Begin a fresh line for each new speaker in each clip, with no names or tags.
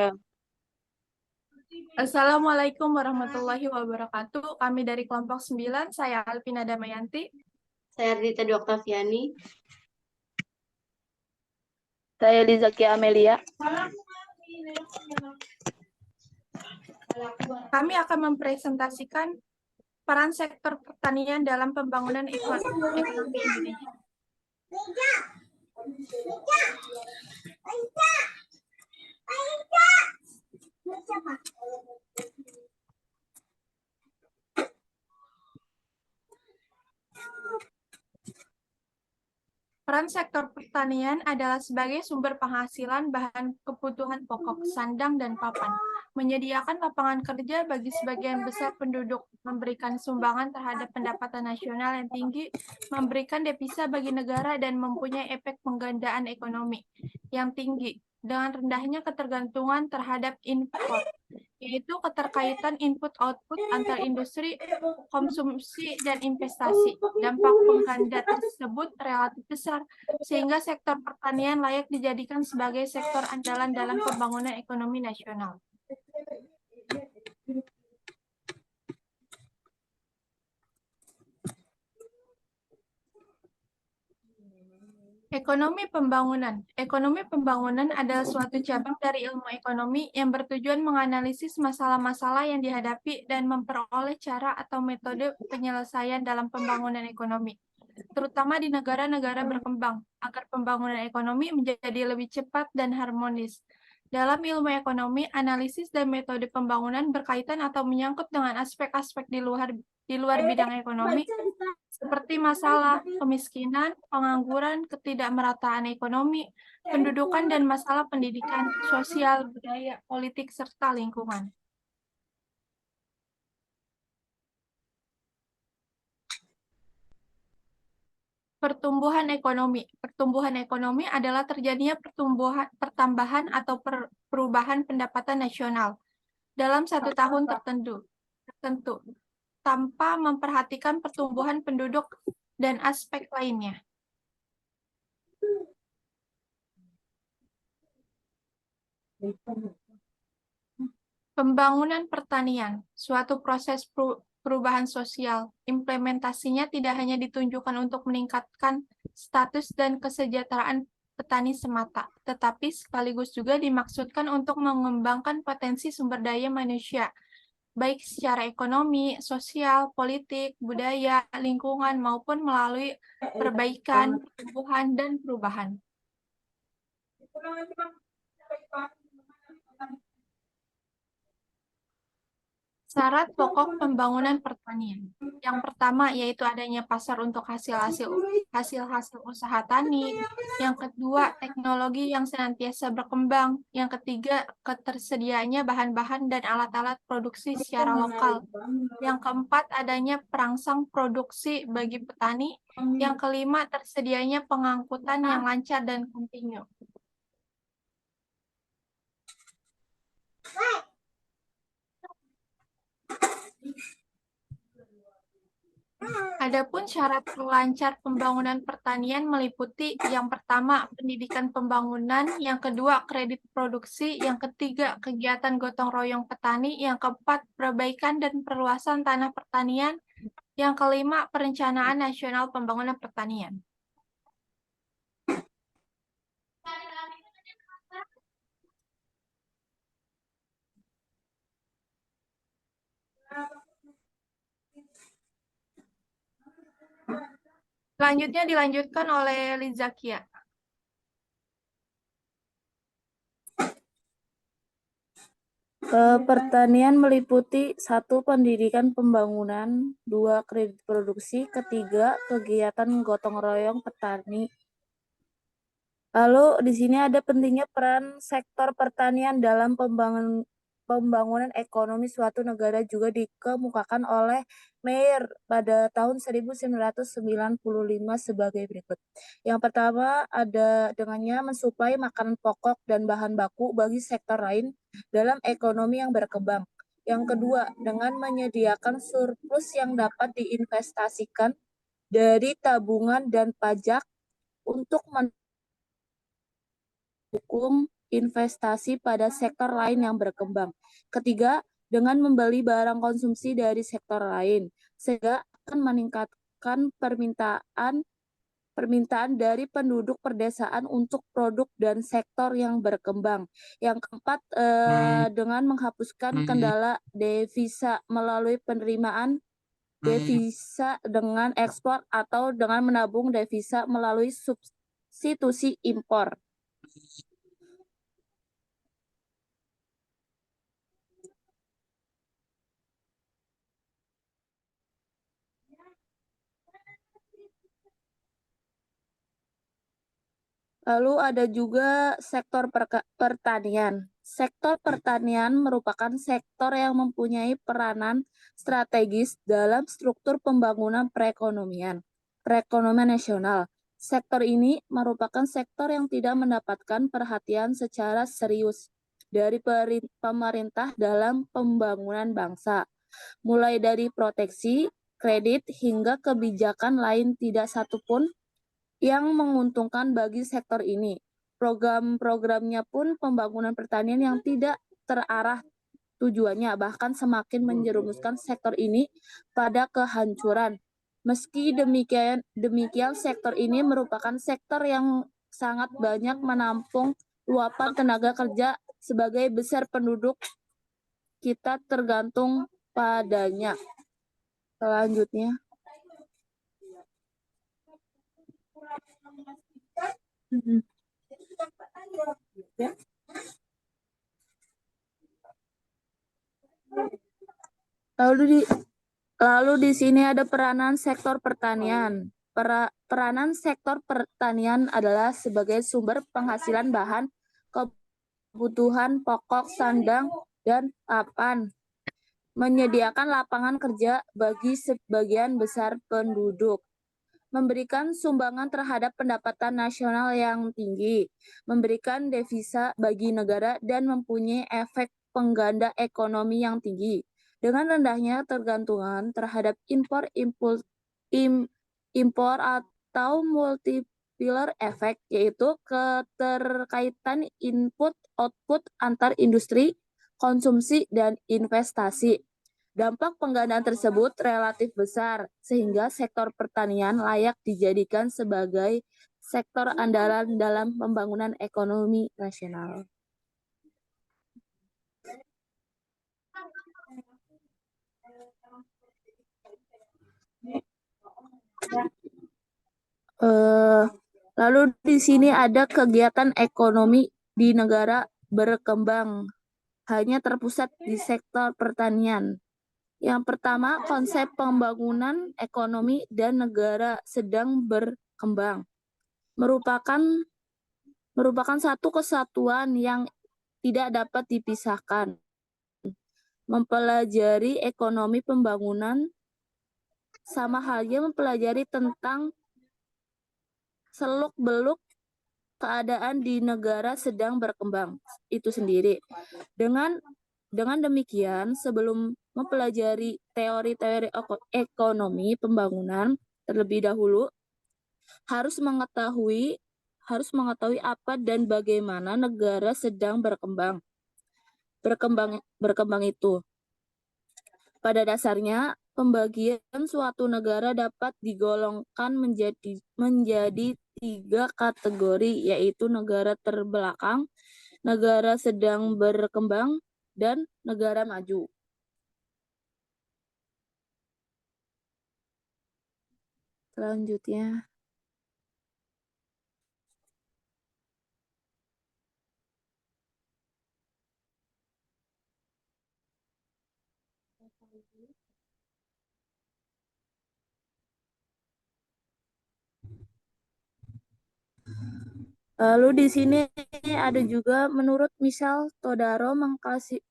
Ya.
Assalamualaikum warahmatullahi wabarakatuh. Kami dari kelompok 9, saya Alvina Damayanti.
Saya Ardita Dwi Oktaviani.
Saya Lizakia Amelia.
Kami akan mempresentasikan peran sektor pertanian dalam pembangunan ekonomi Indonesia. Peran sektor pertanian adalah sebagai sumber penghasilan bahan kebutuhan pokok, sandang, dan papan, menyediakan lapangan kerja bagi sebagian besar penduduk, memberikan sumbangan terhadap pendapatan nasional yang tinggi, memberikan devisa bagi negara, dan mempunyai efek penggandaan ekonomi yang tinggi, dengan rendahnya ketergantungan terhadap impor, yaitu keterkaitan input-output antar industri, konsumsi, dan investasi. Dampak pengganda tersebut relatif besar, sehingga sektor pertanian layak dijadikan sebagai sektor andalan dalam pembangunan ekonomi nasional. Ekonomi pembangunan. Ekonomi pembangunan adalah suatu cabang dari ilmu ekonomi yang bertujuan menganalisis masalah-masalah yang dihadapi dan memperoleh cara atau metode penyelesaian dalam pembangunan ekonomi, terutama di negara-negara berkembang, agar pembangunan ekonomi menjadi lebih cepat dan harmonis. Dalam ilmu ekonomi, analisis dan metode pembangunan berkaitan atau menyangkut dengan aspek-aspek di luar bidang ekonomi, seperti masalah kemiskinan, pengangguran, ketidakmerataan ekonomi, pendudukan, dan masalah pendidikan, sosial, budaya, politik, serta lingkungan. Pertumbuhan ekonomi. Pertumbuhan ekonomi adalah terjadinya pertambahan atau perubahan pendapatan nasional dalam satu tahun tertentu, tanpa memperhatikan pertumbuhan penduduk dan aspek lainnya. Pembangunan pertanian, suatu proses perubahan sosial. Implementasinya tidak hanya ditunjukkan untuk meningkatkan status dan kesejahteraan petani semata, tetapi sekaligus juga dimaksudkan untuk mengembangkan potensi sumber daya manusia, baik secara ekonomi, sosial, politik, budaya, lingkungan, maupun melalui perbaikan, pertumbuhan, dan perubahan. Syarat pokok pembangunan pertanian. Yang pertama yaitu adanya pasar untuk hasil-hasil usaha tani. Yang kedua, teknologi yang senantiasa berkembang. Yang ketiga, ketersediaannya bahan-bahan dan alat-alat produksi secara lokal. Yang keempat, adanya perangsang produksi bagi petani. Yang kelima, tersedianya pengangkutan yang lancar dan kontinu. Adapun syarat lancar pembangunan pertanian meliputi yang pertama, pendidikan pembangunan, yang kedua, kredit produksi, yang ketiga, kegiatan gotong royong petani, yang keempat, perbaikan dan perluasan tanah pertanian, yang kelima, perencanaan nasional pembangunan pertanian. Selanjutnya dilanjutkan oleh Lizakia.
Pertanian meliputi 1. Pendidikan pembangunan, 2. Kredit produksi, ketiga, kegiatan gotong royong petani. Lalu di sini ada pentingnya peran sektor pertanian dalam pembangunan ekonomi suatu negara juga dikemukakan oleh Meyer pada tahun 1995 sebagai berikut. Yang pertama ada dengannya mensuplai makanan pokok dan bahan baku bagi sektor lain dalam ekonomi yang berkembang. Yang kedua, dengan menyediakan surplus yang dapat diinvestasikan dari tabungan dan pajak untuk mendukung investasi pada sektor lain yang berkembang. Ketiga, dengan membeli barang konsumsi dari sektor lain, sehingga akan meningkatkan permintaan dari penduduk perdesaan untuk produk dan sektor yang berkembang. Yang keempat, dengan menghapuskan kendala devisa melalui penerimaan devisa dengan ekspor atau dengan menabung devisa melalui substitusi impor. Lalu ada juga sektor pertanian. Sektor pertanian merupakan sektor yang mempunyai peranan strategis dalam struktur pembangunan perekonomian nasional. Sektor ini merupakan sektor yang tidak mendapatkan perhatian secara serius dari pemerintah dalam pembangunan bangsa. Mulai dari proteksi, kredit, hingga kebijakan lain tidak satupun yang menguntungkan bagi sektor ini. Program-programnya pun pembangunan pertanian yang tidak terarah tujuannya, bahkan semakin menjerumuskan sektor ini pada kehancuran. Meski demikian, sektor ini merupakan sektor yang sangat banyak menampung luapan tenaga kerja sebagai besar penduduk kita tergantung padanya. Selanjutnya. Lalu di sini ada peranan sektor pertanian. Peranan sektor pertanian adalah sebagai sumber penghasilan bahan kebutuhan pokok sandang dan papan, menyediakan lapangan kerja bagi sebagian besar penduduk, memberikan sumbangan terhadap pendapatan nasional yang tinggi, memberikan devisa bagi negara, dan mempunyai efek pengganda ekonomi yang tinggi. Dengan rendahnya tergantungan terhadap impor atau multiplier effect, yaitu keterkaitan input-output antar industri, konsumsi, dan investasi. Dampak penggandaan tersebut relatif besar, sehingga sektor pertanian layak dijadikan sebagai sektor andalan dalam pembangunan ekonomi nasional. Lalu di sini ada kegiatan ekonomi di negara berkembang, hanya terpusat di sektor pertanian. Yang pertama, konsep pembangunan ekonomi dan negara sedang berkembang merupakan satu kesatuan yang tidak dapat dipisahkan. Mempelajari ekonomi pembangunan sama halnya mempelajari tentang seluk-beluk keadaan di negara sedang berkembang itu sendiri. Dengan demikian, sebelum mempelajari teori-teori ekonomi pembangunan terlebih dahulu, harus mengetahui apa dan bagaimana negara sedang berkembang itu. Pada dasarnya, pembagian suatu negara dapat digolongkan menjadi 3 kategori, yaitu negara terbelakang, negara sedang berkembang, dan negara maju. Selanjutnya. Lalu di sini ada juga menurut Michel Todaro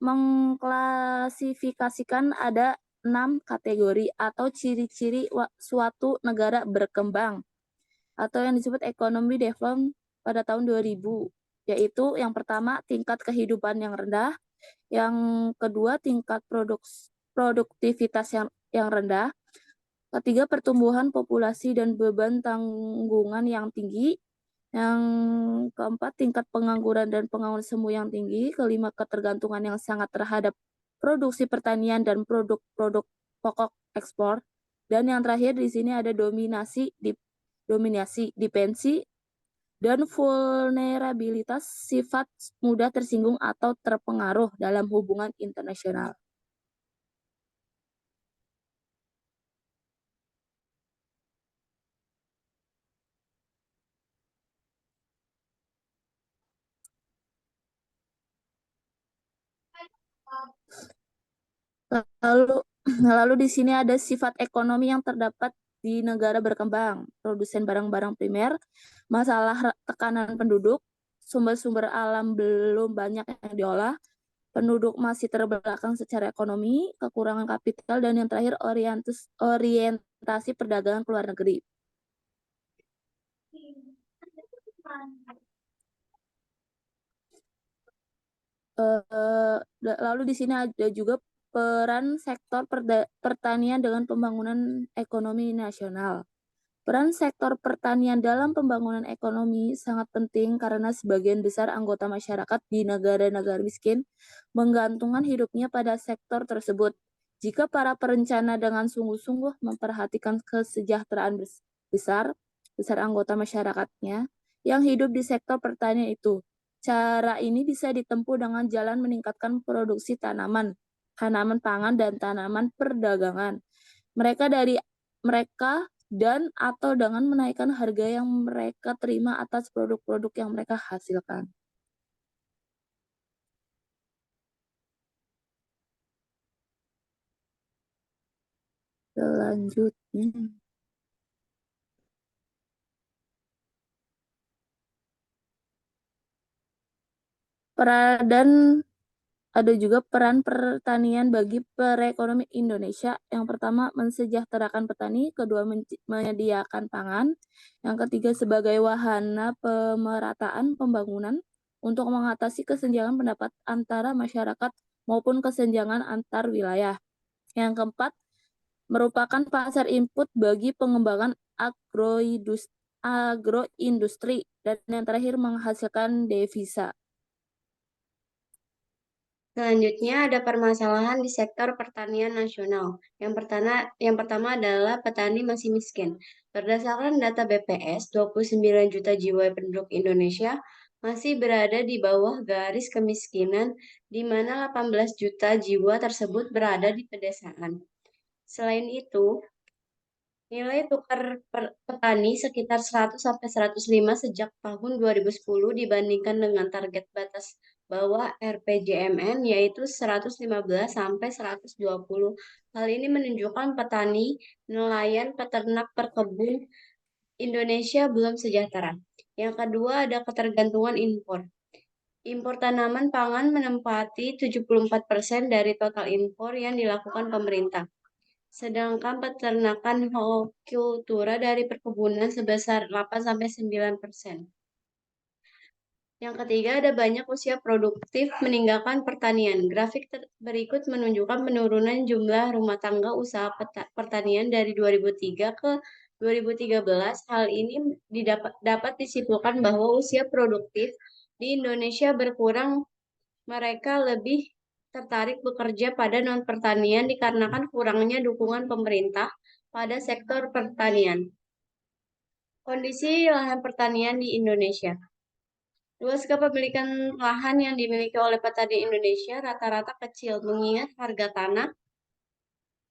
mengklasifikasikan ada 6 kategori atau ciri-ciri suatu negara berkembang atau yang disebut economy development pada tahun 2000, yaitu yang pertama tingkat kehidupan yang rendah, yang kedua tingkat produktivitas yang rendah, ketiga pertumbuhan populasi dan beban tanggungan yang tinggi, Yang keempat, tingkat pengangguran dan pengangguran semu yang tinggi. Kelima, ketergantungan yang sangat terhadap produksi pertanian dan produk-produk pokok ekspor. Dan yang terakhir di sini ada dominasi, dependensi, dan vulnerabilitas sifat mudah tersinggung atau terpengaruh dalam hubungan internasional. Lalu di sini ada sifat ekonomi yang terdapat di negara berkembang, produsen barang-barang primer, masalah tekanan penduduk, sumber-sumber alam belum banyak yang diolah, penduduk masih terbelakang secara ekonomi, kekurangan kapital, dan yang terakhir orientasi perdagangan ke luar negeri. Lalu di sini ada juga peran sektor pertanian dengan pembangunan ekonomi nasional. Peran sektor pertanian dalam pembangunan ekonomi sangat penting karena sebagian besar anggota masyarakat di negara-negara miskin menggantungkan hidupnya pada sektor tersebut. Jika para perencana dengan sungguh-sungguh memperhatikan kesejahteraan besar anggota masyarakatnya yang hidup di sektor pertanian itu, cara ini bisa ditempuh dengan jalan meningkatkan produksi tanaman pangan dan tanaman perdagangan. Mereka dan atau dengan menaikkan harga yang mereka terima atas produk-produk yang mereka hasilkan. Selanjutnya, dan ada juga peran pertanian bagi perekonomian Indonesia. Yang pertama, mensejahterakan petani. Kedua, menyediakan pangan. Yang ketiga, sebagai wahana pemerataan pembangunan untuk mengatasi kesenjangan pendapat antara masyarakat maupun kesenjangan antar wilayah. Yang keempat, merupakan pasar input bagi pengembangan agroindustri. Dan yang terakhir, menghasilkan devisa.
Selanjutnya ada permasalahan di sektor pertanian nasional. Yang pertama adalah petani masih miskin. Berdasarkan data BPS, 29 juta jiwa penduduk Indonesia masih berada di bawah garis kemiskinan, di mana 18 juta jiwa tersebut berada di pedesaan. Selain itu, nilai tukar petani sekitar 100-105 sejak tahun 2010 dibandingkan dengan target batas bawah RPJMN yaitu 115-120. Hal ini menunjukkan petani, nelayan, peternak, perkebun Indonesia belum sejahtera. Yang kedua ada ketergantungan impor. Impor tanaman pangan menempati 74% dari total impor yang dilakukan pemerintah. Sedangkan peternakan hortikultura dari perkebunan sebesar 8-9%. Yang ketiga, ada banyak usia produktif meninggalkan pertanian. Grafik berikut menunjukkan penurunan jumlah rumah tangga usaha pertanian dari 2003 ke 2013. Hal ini dapat disimpulkan bahwa usia produktif di Indonesia berkurang. Mereka lebih tertarik bekerja pada non-pertanian dikarenakan kurangnya dukungan pemerintah pada sektor pertanian. Kondisi lahan pertanian di Indonesia. Luas kepemilikan lahan yang dimiliki oleh petani Indonesia rata-rata kecil, mengingat harga tanah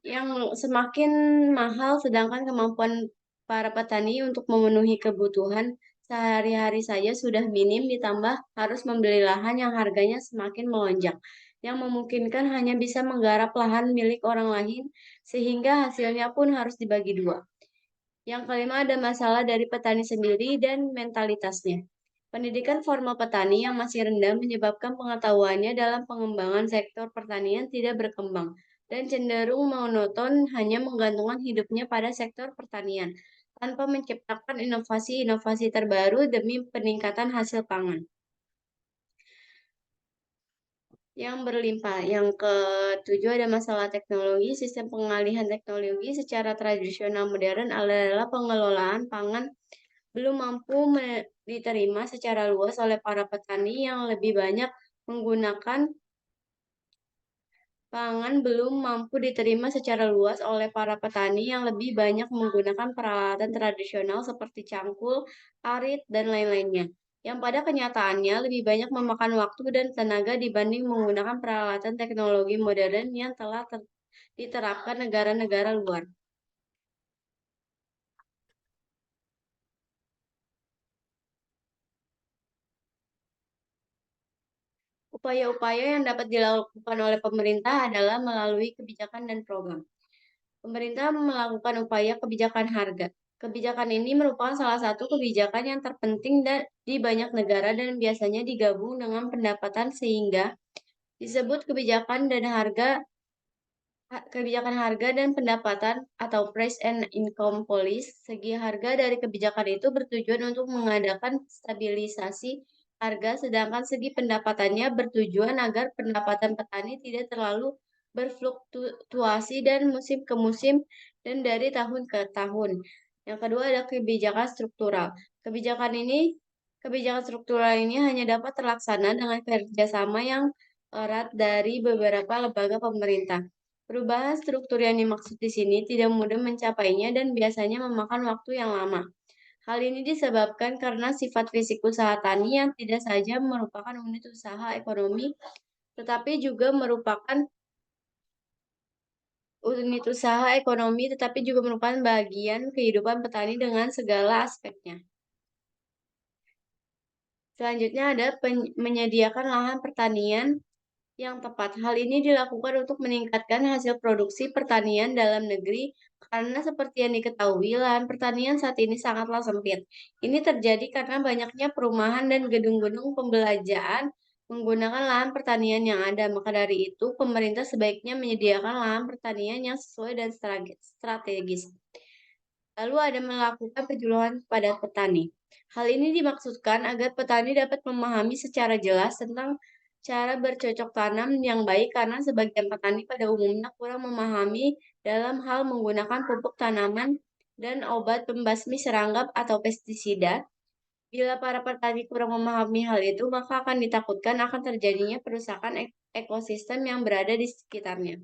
yang semakin mahal, sedangkan kemampuan para petani untuk memenuhi kebutuhan sehari-hari saja sudah minim, ditambah harus membeli lahan yang harganya semakin melonjak, yang memungkinkan hanya bisa menggarap lahan milik orang lain, sehingga hasilnya pun harus dibagi dua. Yang kelima ada masalah dari petani sendiri dan mentalitasnya. Pendidikan formal petani yang masih rendah menyebabkan pengetahuannya dalam pengembangan sektor pertanian tidak berkembang dan cenderung monoton hanya menggantungkan hidupnya pada sektor pertanian tanpa menciptakan inovasi-inovasi terbaru demi peningkatan hasil pangan yang berlimpah. Yang ketujuh ada masalah teknologi. Sistem pengalihan teknologi secara tradisional modern adalah pengelolaan pangan belum mampu diterima secara luas oleh para petani yang lebih banyak menggunakan pangan belum mampu diterima secara luas oleh para petani yang lebih banyak menggunakan peralatan tradisional seperti cangkul, arit, dan lain-lainnya, yang pada kenyataannya lebih banyak memakan waktu dan tenaga dibanding menggunakan peralatan teknologi modern yang telah diterapkan negara-negara luar. Upaya-upaya yang dapat dilakukan oleh pemerintah adalah melalui kebijakan dan program. Pemerintah melakukan upaya kebijakan harga. Kebijakan ini merupakan salah satu kebijakan yang terpenting di banyak negara dan biasanya digabung dengan pendapatan sehingga disebut kebijakan harga dan pendapatan atau price and income policy. Segi harga dari kebijakan itu bertujuan untuk mengadakan stabilisasi harga, sedangkan segi pendapatannya bertujuan agar pendapatan petani tidak terlalu berfluktuasi dan musim ke musim dan dari tahun ke tahun. Yang kedua ada kebijakan struktural. Kebijakan struktural ini hanya dapat terlaksana dengan kerjasama yang erat dari beberapa lembaga pemerintah. Perubahan struktur yang dimaksud di sini tidak mudah mencapainya dan biasanya memakan waktu yang lama. Hal ini disebabkan karena sifat fisik usaha tani yang tidak saja merupakan unit usaha ekonomi, tetapi juga merupakan bagian kehidupan petani dengan segala aspeknya. Selanjutnya ada menyediakan lahan pertanian yang tepat. Hal ini dilakukan untuk meningkatkan hasil produksi pertanian dalam negeri karena seperti yang diketahui, lahan pertanian saat ini sangatlah sempit. Ini terjadi karena banyaknya perumahan dan gedung-gedung pembelanjaan menggunakan lahan pertanian yang ada. Maka dari itu, pemerintah sebaiknya menyediakan lahan pertanian yang sesuai dan strategis. Lalu ada melakukan penyuluhan kepada petani. Hal ini dimaksudkan agar petani dapat memahami secara jelas tentang cara bercocok tanam yang baik karena sebagian petani pada umumnya kurang memahami dalam hal menggunakan pupuk tanaman dan obat pembasmi serangga atau pestisida. Bila para petani kurang memahami hal itu, maka akan ditakutkan akan terjadinya perusakan ekosistem yang berada di sekitarnya.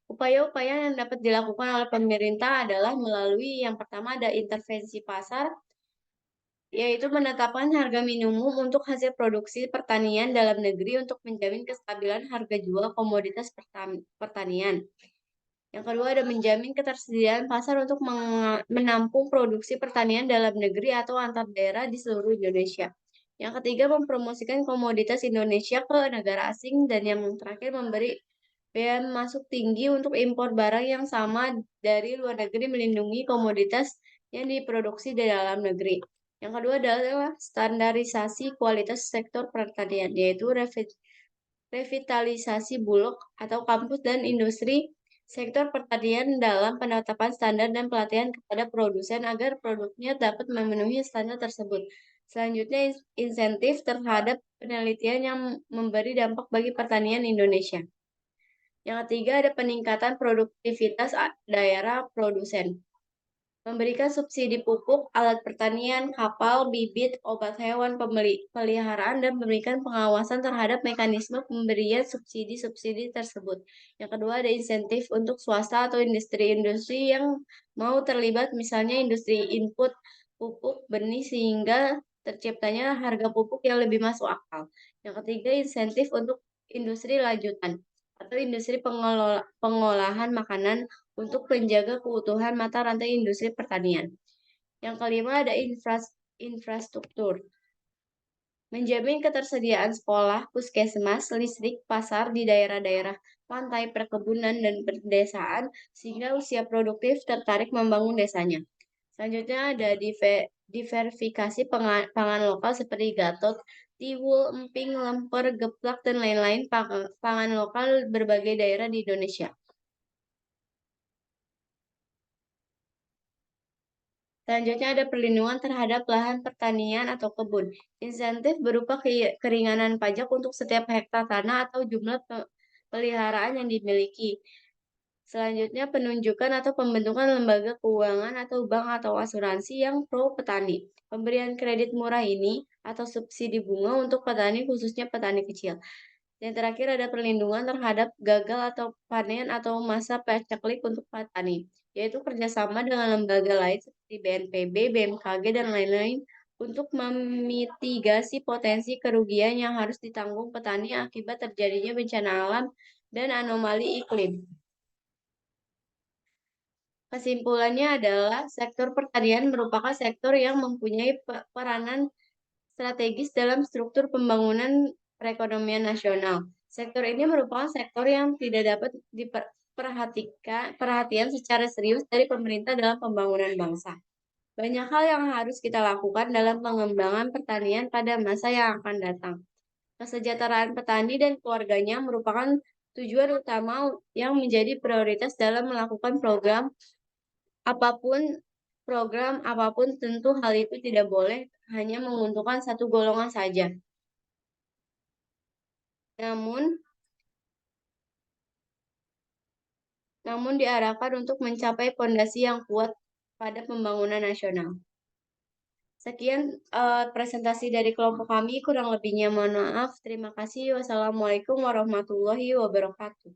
Upaya-upaya yang dapat dilakukan oleh pemerintah adalah melalui yang pertama ada intervensi pasar, yaitu menetapkan harga minimum untuk hasil produksi pertanian dalam negeri untuk menjamin kestabilan harga jual komoditas pertanian. Yang kedua ada menjamin ketersediaan pasar untuk menampung produksi pertanian dalam negeri atau antar daerah di seluruh Indonesia. Yang ketiga mempromosikan komoditas Indonesia ke negara asing dan yang terakhir memberi bea masuk tinggi untuk impor barang yang sama dari luar negeri melindungi komoditas yang diproduksi di dalam negeri. Yang kedua adalah standarisasi kualitas sektor pertanian, yaitu revitalisasi bulog atau kampus dan industri sektor pertanian dalam penetapan standar dan pelatihan kepada produsen agar produknya dapat memenuhi standar tersebut. Selanjutnya, insentif terhadap penelitian yang memberi dampak bagi pertanian Indonesia. Yang ketiga ada peningkatan produktivitas daerah produsen. Memberikan subsidi pupuk, alat pertanian, kapal, bibit, obat hewan, peliharaan, dan memberikan pengawasan terhadap mekanisme pemberian subsidi-subsidi tersebut. Yang kedua ada insentif untuk swasta atau industri-industri yang mau terlibat, misalnya industri input pupuk benih sehingga terciptanya harga pupuk yang lebih masuk akal. Yang ketiga insentif untuk industri lanjutan atau industri pengolahan makanan untuk menjaga keutuhan mata rantai industri pertanian. Yang kelima ada infrastruktur. Menjamin ketersediaan sekolah, puskesmas, listrik, pasar di daerah-daerah pantai, perkebunan, dan pedesaan sehingga usia produktif tertarik membangun desanya. Selanjutnya ada diversifikasi pangan lokal seperti gatot, tiwul, emping, lemper, geplak, dan lain-lain pangan lokal berbagai daerah di Indonesia. Selanjutnya ada perlindungan terhadap lahan pertanian atau kebun. Insentif berupa keringanan pajak untuk setiap hektar tanah atau jumlah peliharaan yang dimiliki. Selanjutnya, penunjukan atau pembentukan lembaga keuangan atau bank atau asuransi yang pro petani. Pemberian kredit murah ini atau subsidi bunga untuk petani, khususnya petani kecil. Yang terakhir ada perlindungan terhadap gagal atau panen atau masa paceklik untuk petani, yaitu kerjasama dengan lembaga lain seperti BNPB, BMKG, dan lain-lain untuk memitigasi potensi kerugian yang harus ditanggung petani akibat terjadinya bencana alam dan anomali iklim. Kesimpulannya adalah sektor pertanian merupakan sektor yang mempunyai peranan strategis dalam struktur pembangunan perekonomian nasional. Sektor ini merupakan sektor yang tidak dapat perhatian secara serius dari pemerintah dalam pembangunan bangsa. Banyak hal yang harus kita lakukan dalam pengembangan pertanian pada masa yang akan datang. Kesejahteraan petani dan keluarganya merupakan tujuan utama yang menjadi prioritas dalam melakukan program apapun. Tentu hal itu tidak boleh hanya menguntungkan satu golongan saja. Namun diarahkan untuk mencapai fondasi yang kuat pada pembangunan nasional. Sekian presentasi dari kelompok kami, kurang lebihnya mohon maaf. Terima kasih. Wassalamualaikum warahmatullahi wabarakatuh.